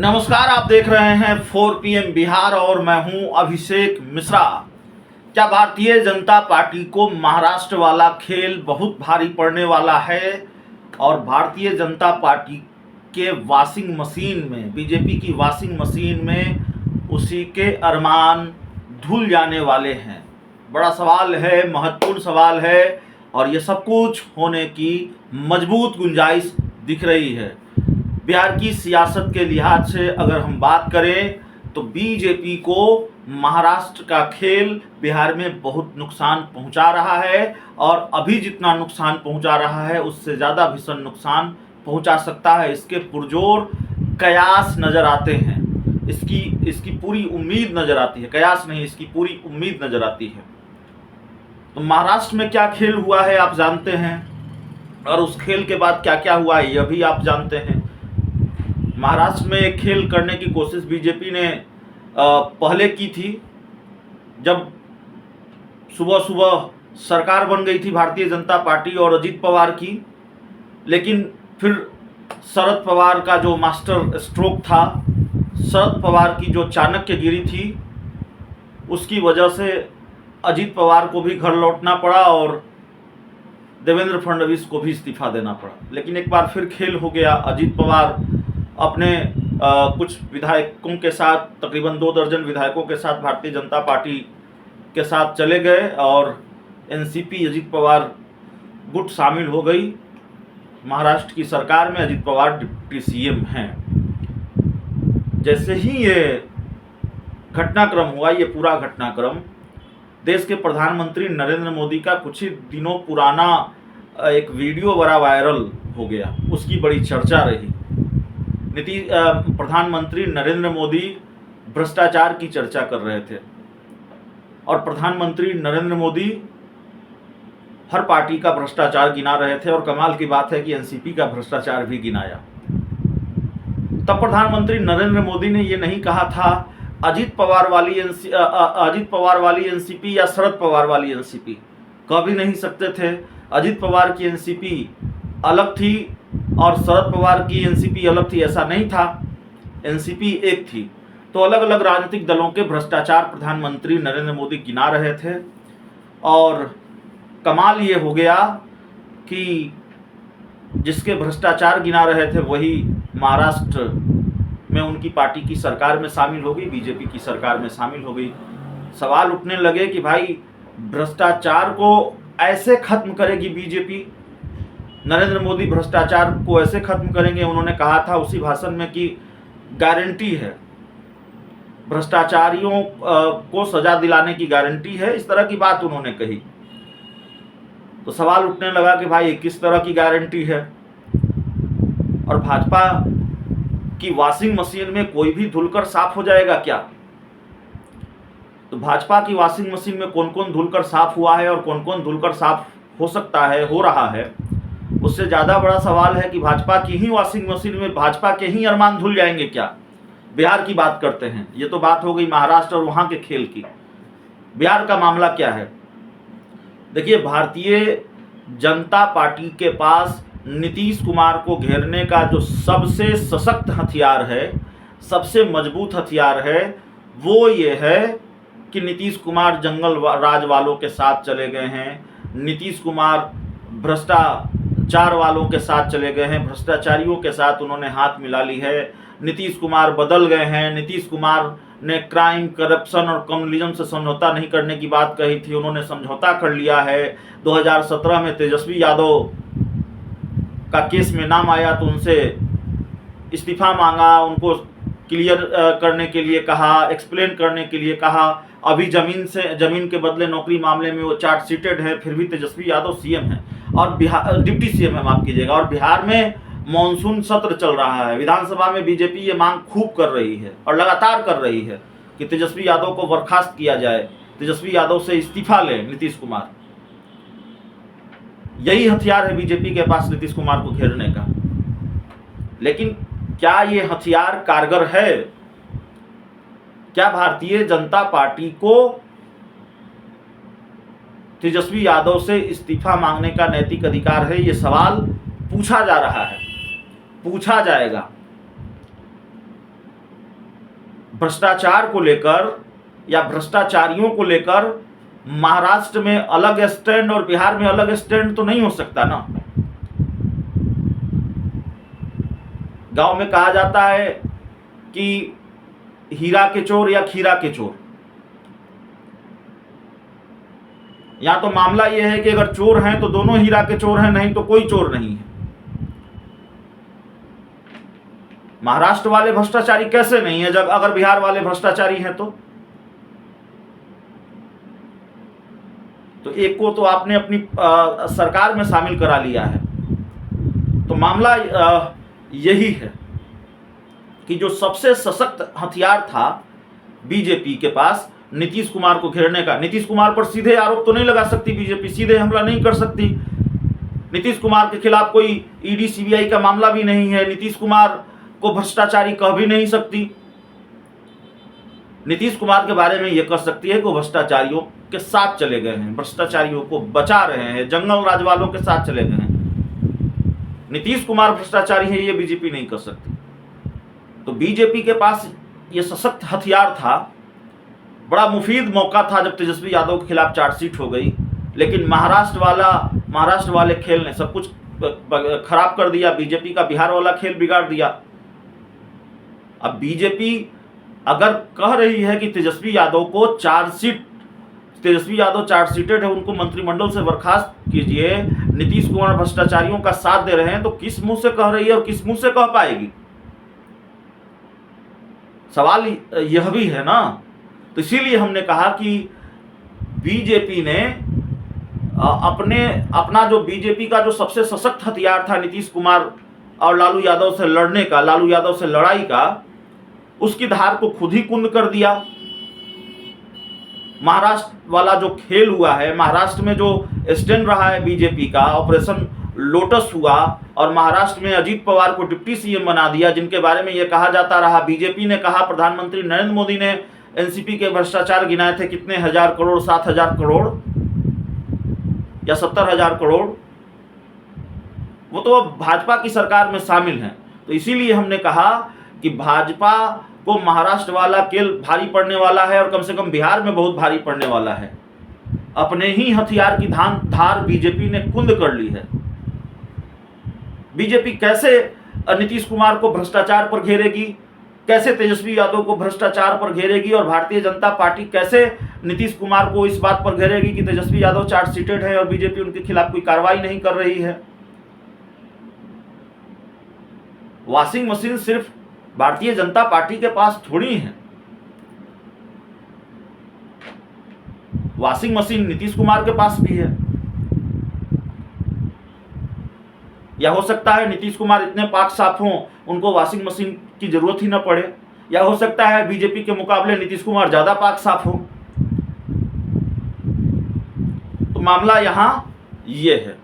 नमस्कार, आप देख रहे हैं 4 PM बिहार और मैं हूं अभिषेक मिश्रा। क्या भारतीय जनता पार्टी को महाराष्ट्र वाला खेल बहुत भारी पड़ने वाला है और भारतीय जनता पार्टी के वॉशिंग मशीन में, बीजेपी की वॉशिंग मशीन में उसी के अरमान धुल जाने वाले हैं? बड़ा सवाल है, महत्वपूर्ण सवाल है और ये सब कुछ होने की मजबूत गुंजाइश दिख रही है। बिहार की सियासत के लिहाज से अगर हम बात करें तो बीजेपी को महाराष्ट्र का खेल बिहार में बहुत नुकसान पहुंचा रहा है और अभी जितना नुकसान पहुंचा रहा है उससे ज़्यादा भीषण नुकसान पहुंचा सकता है। इसके पुरजोर कयास नज़र आते हैं, इसकी पूरी उम्मीद नज़र आती है। कयास नहीं, इसकी पूरी उम्मीद नज़र आती है। तो महाराष्ट्र में क्या खेल हुआ है आप जानते हैं और उस खेल के बाद क्या क्या हुआ है यह भी आप जानते हैं। महाराष्ट्र में एक खेल करने की कोशिश बीजेपी ने पहले की थी, जब सुबह सुबह सरकार बन गई थी भारतीय जनता पार्टी और अजीत पवार की। लेकिन फिर शरद पवार का जो मास्टर स्ट्रोक था, शरद पवार की जो चाणक्यगिरी थी, उसकी वजह से अजीत पवार को भी घर लौटना पड़ा और देवेंद्र फडणवीस को भी इस्तीफा देना पड़ा। लेकिन एक बार फिर खेल हो गया। अजीत पवार अपने कुछ विधायकों के साथ, तकरीबन 2 दर्जन विधायकों के साथ भारतीय जनता पार्टी के साथ चले गए और एनसीपी अजीत पवार गुट शामिल हो गई। महाराष्ट्र की सरकार में अजीत पवार डिप्टी सीएम हैं। जैसे ही ये घटनाक्रम हुआ, ये पूरा घटनाक्रम देश के प्रधानमंत्री नरेंद्र मोदी का कुछ ही दिनों पुराना एक वीडियो बड़ा वायरल हो गया, उसकी बड़ी चर्चा रही। प्रधानमंत्री नरेंद्र मोदी भ्रष्टाचार की चर्चा कर रहे थे और प्रधानमंत्री नरेंद्र मोदी हर पार्टी का भ्रष्टाचार गिना रहे थे और कमाल की बात है कि एनसीपी का भ्रष्टाचार भी गिनाया। तब प्रधानमंत्री नरेंद्र मोदी ने ये नहीं कहा था अजीत पवार वाली एनसीपी या शरद पवार वाली एनसीपी, कह भी नहीं सकते थे। अजीत पवार की एनसीपी अलग थी और शरद पवार की एनसीपी अलग थी, ऐसा नहीं था। एनसीपी एक थी। तो अलग अलग राजनीतिक दलों के भ्रष्टाचार प्रधानमंत्री नरेंद्र मोदी गिना रहे थे और कमाल ये हो गया कि जिसके भ्रष्टाचार गिना रहे थे वही महाराष्ट्र में उनकी पार्टी की सरकार में शामिल हो गई, बीजेपी की सरकार में शामिल हो गई। सवाल उठने लगे कि भाई भ्रष्टाचार को ऐसे खत्म करेगी बीजेपी, नरेंद्र मोदी भ्रष्टाचार को ऐसे खत्म करेंगे। उन्होंने कहा था उसी भाषण में कि गारंटी है, भ्रष्टाचारियों को सजा दिलाने की गारंटी है, इस तरह की बात उन्होंने कही। तो सवाल उठने लगा कि भाई किस तरह की गारंटी है और भाजपा की वॉशिंग मशीन में कोई भी धुलकर साफ हो जाएगा क्या? तो भाजपा की वॉशिंग मशीन में कौन कौन धुलकर साफ हुआ है और कौन कौन धुलकर साफ हो सकता है, हो रहा है, उससे ज़्यादा बड़ा सवाल है कि भाजपा की ही वॉशिंग मशीन में भाजपा के ही अरमान धुल जाएंगे क्या? बिहार की बात करते हैं। ये तो बात हो गई महाराष्ट्र और वहाँ के खेल की। बिहार का मामला क्या है? देखिए, भारतीय जनता पार्टी के पास नीतीश कुमार को घेरने का जो सबसे सशक्त हथियार है, सबसे मजबूत हथियार है, वो ये है कि नीतीश कुमार जंगल राज वालों के साथ चले गए हैं, नीतीश कुमार भ्रष्टाचार वालों के साथ चले गए हैं, भ्रष्टाचारियों के साथ उन्होंने हाथ मिला ली है। नीतीश कुमार बदल गए हैं। नीतीश कुमार ने क्राइम, करप्शन और कम्युनलिज्म से समझौता नहीं करने की बात कही थी, उन्होंने समझौता कर लिया है। 2017 में तेजस्वी यादव का केस में नाम आया तो उनसे इस्तीफा मांगा, उनको क्लियर करने के लिए कहा, एक्सप्लेन करने के लिए कहा। अभी जमीन के बदले नौकरी मामले में वो चार्जशीटेड है, फिर भी तेजस्वी यादव सीएम है और डिप्टी सीएम है, माफ कीजिएगा। और बिहार में मॉनसून सत्र चल रहा है। विधानसभा में बीजेपी ये मांग खूब कर रही है और लगातार कर रही है कि तेजस्वी यादव को बर्खास्त किया जाए, तेजस्वी यादव से इस्तीफा ले नीतीश कुमार। यही हथियार है बीजेपी के पास नीतीश कुमार को घेरने का। लेकिन क्या ये हथियार कारगर है? क्या भारतीय जनता पार्टी को तेजस्वी यादव से इस्तीफा मांगने का नैतिक अधिकार है? ये सवाल पूछा जा रहा है, पूछा जाएगा। भ्रष्टाचार को लेकर या भ्रष्टाचारियों को लेकर महाराष्ट्र में अलग स्टैंड और बिहार में अलग स्टैंड तो नहीं हो सकता ना। गांव में कहा जाता है कि हीरा के चोर या खीरा के चोर। यहां तो मामला यह है कि अगर चोर हैं तो दोनों हीरा के चोर हैं, नहीं तो कोई चोर नहीं है। महाराष्ट्र वाले भ्रष्टाचारी कैसे नहीं है जब अगर बिहार वाले भ्रष्टाचारी हैं तो एक को तो आपने अपनी सरकार में शामिल करा लिया है। तो मामला यही है कि जो सबसे सशक्त हथियार था बीजेपी के पास नीतीश कुमार को घेरने का, नीतीश कुमार पर सीधे आरोप तो नहीं लगा सकती बीजेपी, सीधे हमला नहीं कर सकती। नीतीश कुमार के खिलाफ कोई ईडी सीबीआई का मामला भी नहीं है, नीतीश कुमार को भ्रष्टाचारी कह भी नहीं सकती। नीतीश कुमार के बारे में यह कर सकती है कि वो भ्रष्टाचारियों के साथ चले गए हैं, भ्रष्टाचारियों को बचा रहे हैं, जंगल राज वालों के साथ चले गए हैं। नीतीश कुमार भ्रष्टाचारी है ये बीजेपी नहीं कर सकती। तो बीजेपी के पास ये सशक्त हथियार था, बड़ा मुफीद मौका था जब तेजस्वी यादव के खिलाफ चार्जशीट हो गई, लेकिन महाराष्ट्र वाले खेल ने सब कुछ खराब कर दिया। बीजेपी का बिहार वाला खेल बिगाड़ दिया। अब बीजेपी अगर कह रही है कि तेजस्वी यादव चार्जशीटेड है, उनको मंत्रिमंडल से बर्खास्त कीजिए, नीतीश कुमार भ्रष्टाचारियों का साथ दे रहे हैं, तो किस मुंह से कह रही है और किस मुंह से कह पाएगी? सवाल यह भी है ना। तो इसीलिए हमने कहा कि बीजेपी ने अपना जो बीजेपी का जो सबसे सशक्त हथियार था नीतीश कुमार और लालू यादव से लड़ने का, लालू यादव से लड़ाई का, उसकी धार को खुद ही कुंद कर दिया। महाराष्ट्र वाला जो खेल हुआ है, महाराष्ट्र में जो स्टैंड रहा है बीजेपी का, ऑपरेशन लोटस हुआ और महाराष्ट्र में अजीत पवार को डिप्टी सीएम बना दिया, जिनके बारे में यह कहा जाता रहा, बीजेपी ने कहा, प्रधानमंत्री नरेंद्र मोदी ने एनसीपी के भ्रष्टाचार गिनाए थे कितने हजार करोड़, 7,000 करोड़ या 70,000 करोड़। वो तो अब भाजपा की सरकार में शामिल हैं। तो इसीलिए हमने कहा कि भाजपा को महाराष्ट्र वाला खेल भारी पड़ने वाला है और कम से कम बिहार में बहुत भारी पड़ने वाला है। अपने ही हथियार की धार बीजेपी ने कुंद कर ली है। बीजेपी कैसे नीतीश कुमार को भ्रष्टाचार पर घेरेगी, कैसे तेजस्वी यादव को भ्रष्टाचार पर घेरेगी, और भारतीय जनता पार्टी कैसे नीतीश कुमार को इस बात पर घेरेगी कि तेजस्वी यादव चार्जशीटेड है और बीजेपी उनके खिलाफ कोई कार्रवाई नहीं कर रही है। वॉशिंग मशीन सिर्फ भारतीय जनता पार्टी के पास थोड़ी है, वॉशिंग मशीन नीतीश कुमार के पास भी है। या हो सकता है नीतीश कुमार इतने पाक साफ हों, उनको वॉशिंग मशीन की जरूरत ही न पड़े, या हो सकता है बीजेपी के मुकाबले नीतीश कुमार ज्यादा पाक साफ हो। तो मामला यहां ये है।